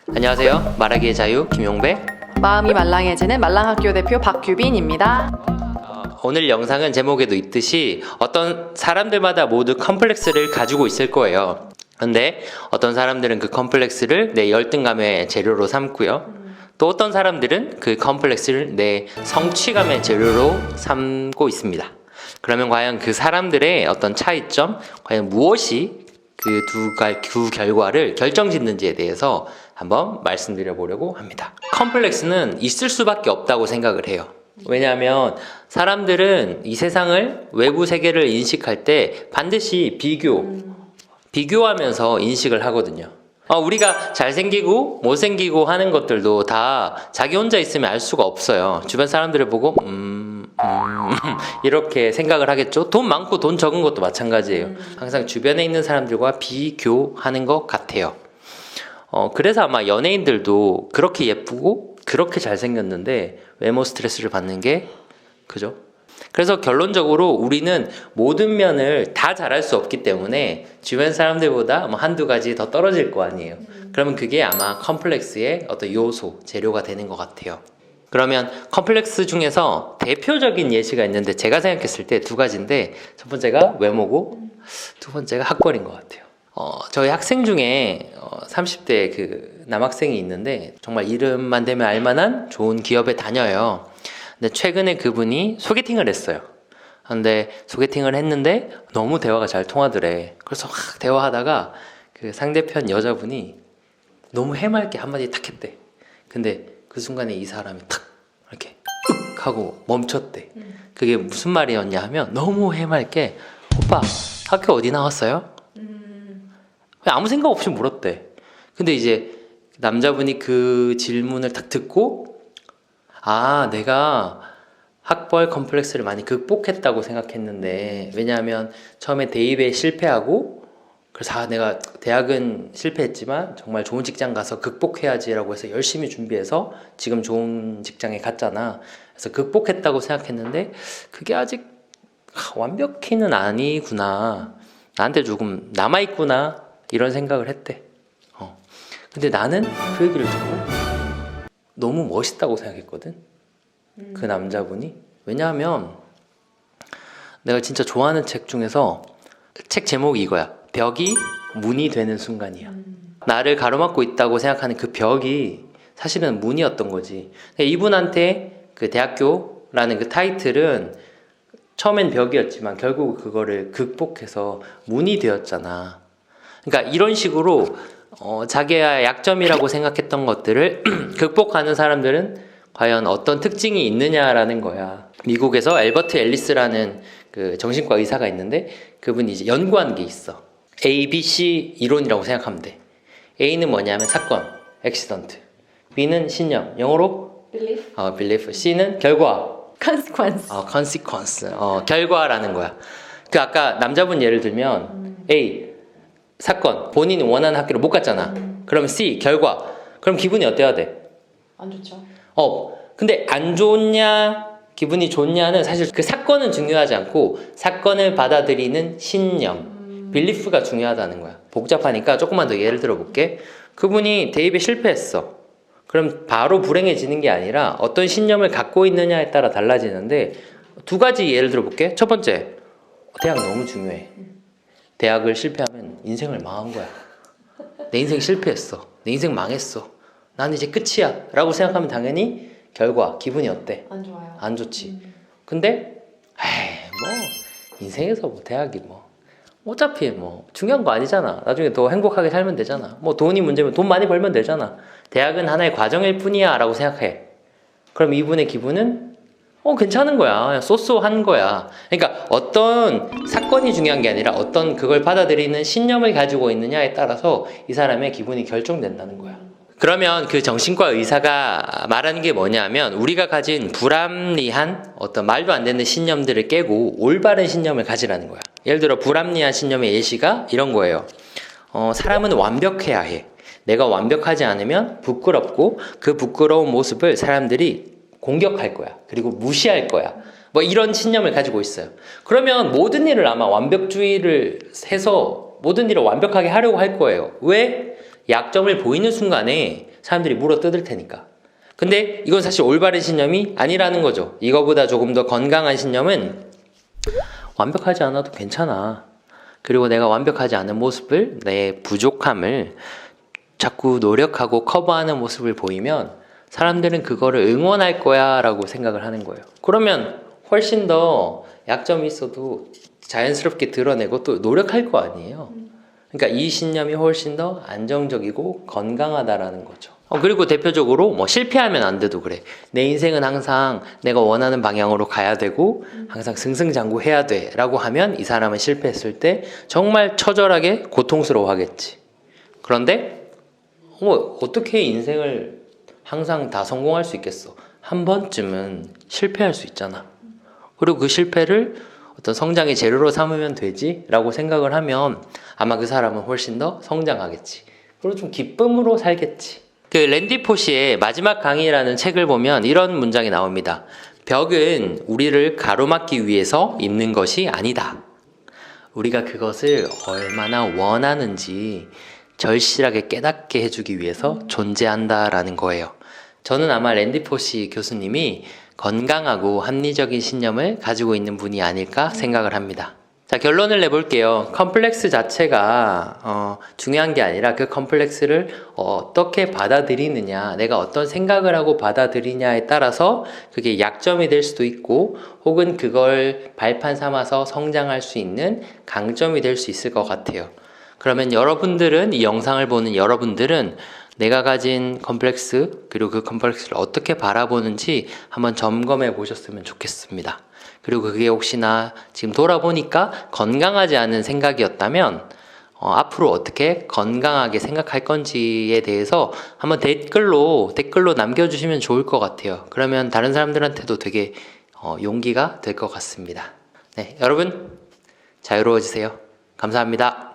안녕하세요. 말하기의 자유 김용배. 마음이 말랑해지는 말랑학교 대표 박규빈입니다. 오늘 영상은 제목에도 있듯이 어떤 사람들마다 모두 컴플렉스를 가지고 있을 거예요. 근데 어떤 사람들은 그 컴플렉스를 내 열등감의 재료로 삼고요. 또 어떤 사람들은 그 컴플렉스를 내 성취감의 재료로 삼고 있습니다. 그러면 과연 그 사람들의 어떤 차이점, 과연 무엇이 그 두 결과를 결정짓는지에 대해서 한번 말씀드려 보려고 합니다. 컴플렉스는 있을 수밖에 없다고 생각을 해요. 왜냐하면 사람들은 이 세상을, 외부 세계를 인식할 때 반드시 비교하면서 인식을 하거든요. 우리가 잘생기고 못생기고 하는 것들도 다 자기 혼자 있으면 알 수가 없어요. 주변 사람들을 보고 이렇게 생각을 하겠죠. 돈 많고 돈 적은 것도 마찬가지예요. 항상 주변에 있는 사람들과 비교하는 것 같아요. 그래서 아마 연예인들도 그렇게 예쁘고 그렇게 잘생겼는데 외모 스트레스를 받는 게 그죠? 그래서 결론적으로 우리는 모든 면을 다 잘할 수 없기 때문에 주변 사람들보다 뭐 한두 가지 더 떨어질 거 아니에요. 그러면 그게 아마 컴플렉스의 어떤 요소, 재료가 되는 것 같아요. 그러면 컴플렉스 중에서 대표적인 예시가 있는데 제가 생각했을 때 두 가지인데 첫 번째가 외모고 두 번째가 학벌인 것 같아요. 저희 학생 중에 30대 그 남학생이 있는데 정말 이름만 대면 알만한 좋은 기업에 다녀요. 근데 최근에 그분이 소개팅을 했어요. 근데 소개팅을 했는데 너무 대화가 잘 통하더래. 그래서 막 대화하다가 그 상대편 여자분이 너무 해맑게 한마디 탁 했대. 근데 그 순간에 이 사람이 탁 이렇게 윽 하고 멈췄대. 그게 무슨 말이었냐 하면 너무 해맑게 오빠 학교 어디 나왔어요? 아무 생각 없이 물었대. 근데 이제 남자분이 그 질문을 딱 듣고 내가 학벌 컴플렉스를 많이 극복했다고 생각했는데 왜냐하면 처음에 대입에 실패하고 그래서 내가 대학은 실패했지만 정말 좋은 직장 가서 극복해야지라고 해서 열심히 준비해서 지금 좋은 직장에 갔잖아. 그래서 극복했다고 생각했는데 그게 아직 완벽히는 아니구나. 나한테 조금 남아있구나 이런 생각을 했대. 근데 나는 그 얘기를 듣고 너무 멋있다고 생각했거든. 그 남자분이. 왜냐하면 내가 진짜 좋아하는 책 중에서 책 제목이 이거야. 벽이 문이 되는 순간이야. 나를 가로막고 있다고 생각하는 그 벽이 사실은 문이었던 거지. 이분한테 그 대학교라는 그 타이틀은 처음엔 벽이었지만 결국 그거를 극복해서 문이 되었잖아. 그러니까 이런 식으로 자기의 약점이라고 생각했던 것들을 극복하는 사람들은 과연 어떤 특징이 있느냐라는 거야. 미국에서 엘버트 앨리스라는 그 정신과 의사가 있는데 그분이 이제 연구한 게 있어. A, B, C 이론이라고 생각하면 돼. A는 뭐냐면 사건, accident. B는 신념, 영어로 belief. C는 결과, consequence. consequence. 결과라는 거야. 그 아까 남자분 예를 들면 A 사건, 본인이 원하는 학교를 못 갔잖아. 그럼 C, 결과. 그럼 기분이 어때야 돼? 안 좋죠. 근데 안 좋냐, 기분이 좋냐는 사실 그 사건은 중요하지 않고 사건을 받아들이는 신념, 빌리프가 중요하다는 거야. 복잡하니까 조금만 더 예를 들어 볼게. 그분이 대입에 실패했어. 그럼 바로 불행해지는 게 아니라 어떤 신념을 갖고 있느냐에 따라 달라지는데 두 가지 예를 들어 볼게. 첫 번째, 대학 너무 중요해. 대학을 실패하면 인생을 망한 거야. 내 인생 실패했어. 내 인생 망했어. 난 이제 끝이야 라고 생각하면 당연히 결과, 기분이 어때? 안 좋아요. 안 좋지. 근데 인생에서 대학이 어차피 중요한 거 아니잖아. 나중에 더 행복하게 살면 되잖아. 돈이 문제면 돈 많이 벌면 되잖아. 대학은 하나의 과정일 뿐이야 라고 생각해. 그럼 이분의 기분은 괜찮은 거야. 그냥 쏘쏘한 거야. 그러니까 어떤 사건이 중요한 게 아니라 어떤 그걸 받아들이는 신념을 가지고 있느냐에 따라서 이 사람의 기분이 결정된다는 거야. 그러면 그 정신과 의사가 말하는 게 뭐냐면 우리가 가진 불합리한 어떤 말도 안 되는 신념들을 깨고 올바른 신념을 가지라는 거야. 예를 들어 불합리한 신념의 예시가 이런 거예요. 사람은 완벽해야 해. 내가 완벽하지 않으면 부끄럽고 그 부끄러운 모습을 사람들이 공격할 거야. 그리고 무시할 거야. 이런 신념을 가지고 있어요. 그러면 모든 일을 아마 완벽주의를 해서 모든 일을 완벽하게 하려고 할 거예요. 왜? 약점을 보이는 순간에 사람들이 물어 뜯을 테니까. 근데 이건 사실 올바른 신념이 아니라는 거죠. 이거보다 조금 더 건강한 신념은 완벽하지 않아도 괜찮아. 그리고 내가 완벽하지 않은 모습을, 내 부족함을 자꾸 노력하고 커버하는 모습을 보이면 사람들은 그거를 응원할 거야 라고 생각을 하는 거예요. 그러면 훨씬 더 약점이 있어도 자연스럽게 드러내고 또 노력할 거 아니에요. 그러니까 이 신념이 훨씬 더 안정적이고 건강하다라는 거죠. 그리고 대표적으로 뭐 실패하면 안 돼도 그래. 내 인생은 항상 내가 원하는 방향으로 가야 되고 항상 승승장구해야 돼 라고 하면 이 사람은 실패했을 때 정말 처절하게 고통스러워 하겠지. 그런데 어떻게 인생을 항상 다 성공할 수 있겠어? 한 번쯤은 실패할 수 있잖아. 그리고 그 실패를 어떤 성장의 재료로 삼으면 되지 라고 생각을 하면 아마 그 사람은 훨씬 더 성장하겠지. 그리고 좀 기쁨으로 살겠지. 그 랜디 포시의 마지막 강의라는 책을 보면 이런 문장이 나옵니다. 벽은 우리를 가로막기 위해서 있는 것이 아니다. 우리가 그것을 얼마나 원하는지 절실하게 깨닫게 해주기 위해서 존재한다라는 거예요. 저는 아마 랜디 포시 교수님이 건강하고 합리적인 신념을 가지고 있는 분이 아닐까 생각을 합니다. 자, 결론을 내볼게요. 컴플렉스 자체가 중요한 게 아니라 그 컴플렉스를 어떻게 받아들이느냐, 내가 어떤 생각을 하고 받아들이냐에 따라서 그게 약점이 될 수도 있고 혹은 그걸 발판 삼아서 성장할 수 있는 강점이 될 수 있을 것 같아요. 그러면 여러분들은, 이 영상을 보는 여러분들은 내가 가진 컴플렉스, 그리고 그 컴플렉스를 어떻게 바라보는지 한번 점검해 보셨으면 좋겠습니다. 그리고 그게 혹시나 지금 돌아보니까 건강하지 않은 생각이었다면 앞으로 어떻게 건강하게 생각할 건지에 대해서 한번 댓글로 남겨주시면 좋을 것 같아요. 그러면 다른 사람들한테도 되게 용기가 될 것 같습니다. 네, 여러분 자유로워지세요. 감사합니다.